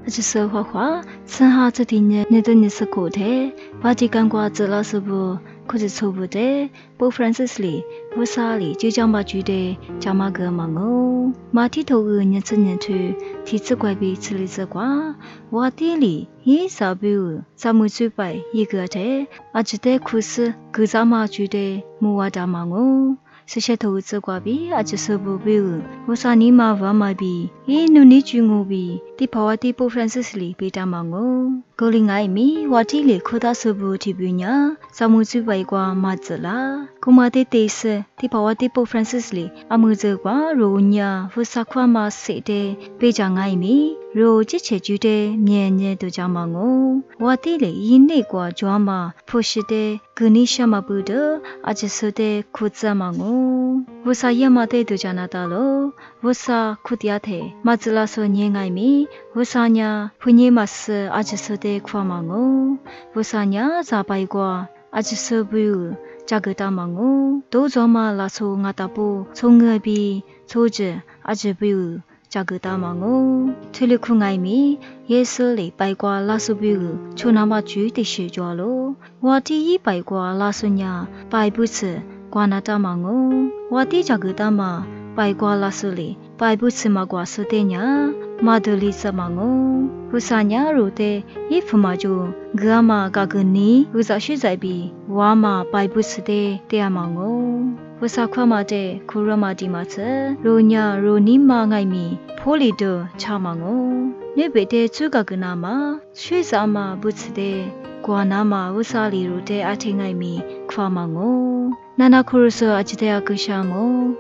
只是花花，剩下这点呢，你的你是苦的，把这干瓜子了是不？可是错不的，不Francis里，不啥里就讲把住的，讲嘛个嘛哦，马蹄头个日子日去，提子怪比吃里子瓜，我地里一啥不，咱们准备一个的，只得苦是，个咱嘛住的，木瓦大嘛哦。是些投资挂比，只是不比，我啥你嘛话嘛比，努力去我比，啲跑啊啲不Francis里比大嘛哦，高龄爱咪，我啲里可大是不提比呢，咱们准备挂嘛子啦，我嘛啲得是，啲跑啊啲不Francis里，么子挂肉呢，我啥款嘛食的，比较爱咪。肉这些煮的年年都讲嘛哦，我地里因那个做嘛，不是的，跟你什么不得，只是的苦子嘛哦，我啥也嘛的都讲那达咯，我啥苦点的，嘛只拉说年爱咪，我啥呢，不年嘛是只是的苦嘛哦，我啥呢咋白过，只是不有。这个大忙哦，都做嘛拉说我大不，从那边做着，只不有。这个大忙哦，这里苦爱咪，也是里白瓜拉苏比尔，就那么煮的水做咯。我第一白瓜拉苏呀，白不吃，瓜那大忙哦。我第这个大嘛，白瓜拉苏里，白不吃嘛瓜苏的呀，马德里什忙哦。我啥呀肉的，衣服嘛就，我嘛嘎个你，我咋去在比，我嘛白不吃的，这样忙哦。我啥块嘛的，苦肉嘛的嘛子，肉呀肉泥嘛爱米，破里的差嘛哦。你别的做个个那嘛，水啥嘛不吃的，瓜那嘛我啥里肉的爱听爱米，夸嘛哦。那苦肉说阿记得要个啥么？